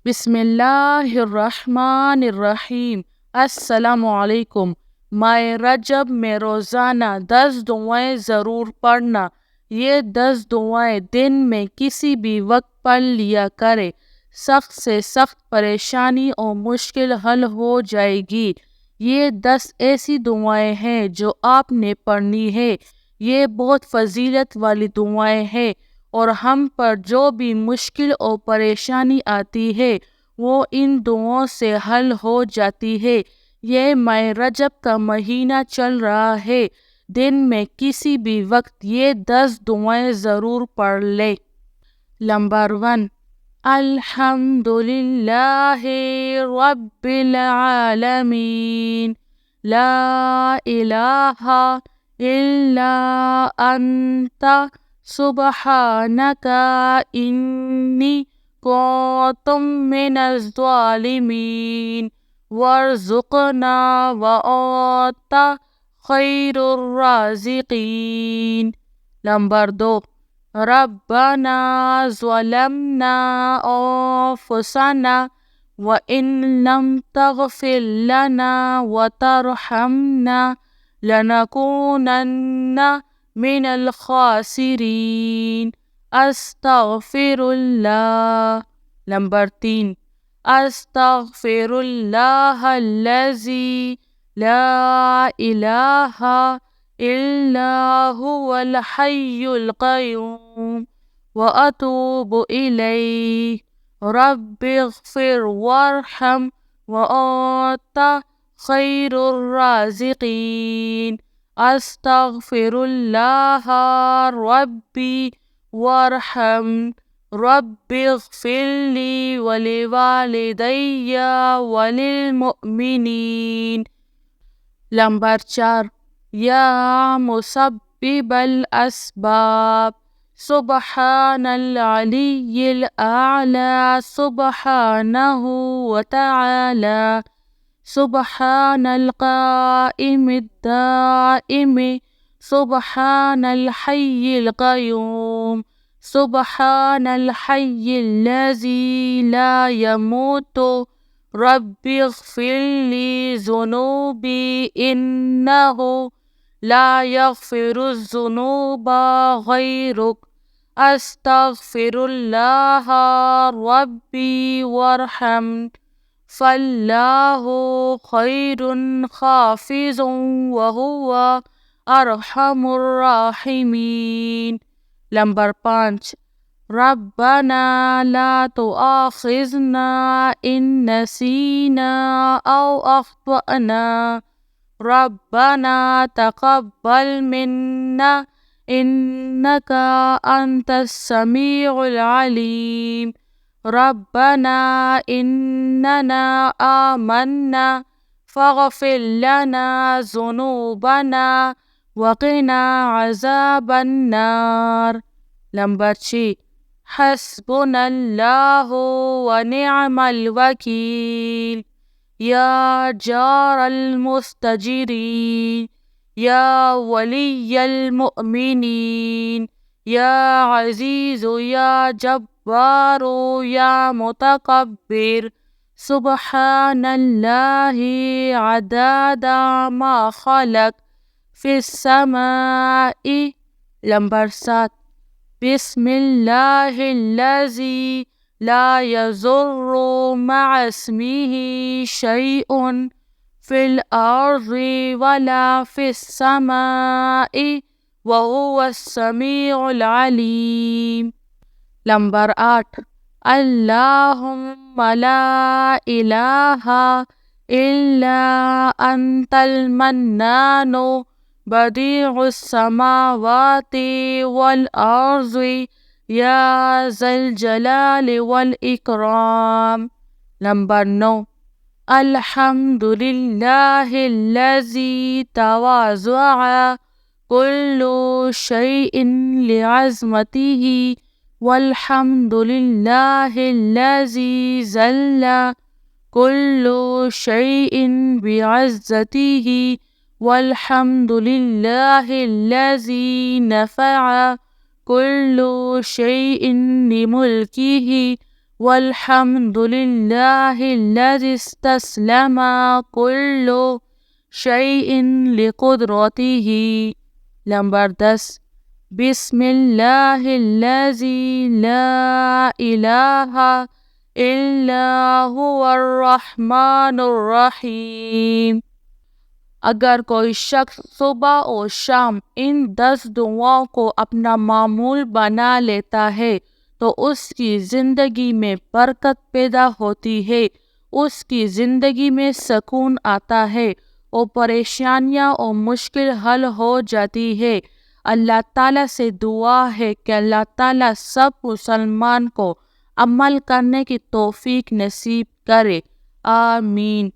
بسم اللہ الرحمن الرحیم۔ السلام علیکم۔ ماہ رجب میں روزانہ 10 دعائیں ضرور پڑھنا۔ یہ 10 دعائیں دن میں کسی بھی وقت پڑھ لیا کرے، سخت سے سخت پریشانی اور مشکل حل ہو جائے گی۔ یہ 10 ایسی دعائیں ہیں جو آپ نے پڑھنی ہے۔ یہ بہت فضیلت والی دعائیں ہیں اور ہم پر جو بھی مشکل اور پریشانی آتی ہے وہ ان دعاؤں سے حل ہو جاتی ہے۔ یہ ماہ رجب کا مہینہ چل رہا ہے، دن میں کسی بھی وقت یہ 10 دعائیں ضرور پڑھ لے۔ نمبر 1، الحمد للہ رب العالمین، لا الہ الا انت سبحانک انی کنت من الظالمین وارزقنا وانت خیر الرازقین۔ نمبر 2، ربنا ظلمنا انفسنا وان لم تغفر لنا وترحمنا لنکونن من الخاسرین، استغفر اللہ۔ نمبر 3، استغفر اللہ الذی لا الہ الا هو الحی القیوم واتوب الیہ، رب اغفر وارحم وانت خیر الرازقین، استغفر اللہ ربی وارحم، رب اغفر لی ولوالدی وللمؤمنین۔ نمبر 4، یا مسبب الاسباب سبحان العلی الاعلی سبحانہ وتعالی، سبحان القائم الدائم سبحان الحی القیوم، سبحان الحی الذی لا يموت، رب اغفر لی ذنوبی انہ لا یغفر الذنوب غیرک، استغفر اللہ ربی وارحم، فاللہ خیر حافظ وہو ارحم الراحمین۔ نمبر 5، ربنا لا تؤاخذنا ان نسینا او اخطأنا، ربنا تقبل منا انک انت السمیع العلیم، ربنا اننا آمنا فاغفر لنا ذنوبنا وقنا عذاب النار۔ نمبر 6، حسبنا اللہ ونعم الوکیل، یا جار المستجرین، یا ولی المؤمنین، یا عزیز یا جبار یا متکبر، سبحان اللہ عدد ما خلق فی السماء۔ نمبر 7، بسم اللہ الذی لا یضر مع اسمہ شیء فی الارض ولا فی السماء وہو السمیع العلیم۔ نمبر 8، اللہم لا الہ الا انت المنان بدیع السماوات والارض یا ذا الجلال والاکرام۔ نمبر 9، الحمد للہ الذی تواضع کل شیء لعظمتہ والحمد للہ الذی ذل کل شیء بعزتہ والحمد للہ الذی نفع کل شیء لملکہ والحمد لله الذي استسلم كل شيء لقدرته. نمبر 10، بسم الله الذي لا إله إلا هو الرحمن الرحیم۔ اگر کوئی شخص صبح اور شام ان 10 دعاؤں کو اپنا معمول بنا لیتا ہے تو اس کی زندگی میں برکت پیدا ہوتی ہے، اس کی زندگی میں سکون آتا ہے اور پریشانیاں اور مشکل حل ہو جاتی ہے۔ اللہ تعالیٰ سے دعا ہے کہ اللہ تعالیٰ سب مسلمان کو عمل کرنے کی توفیق نصیب کرے، آمین۔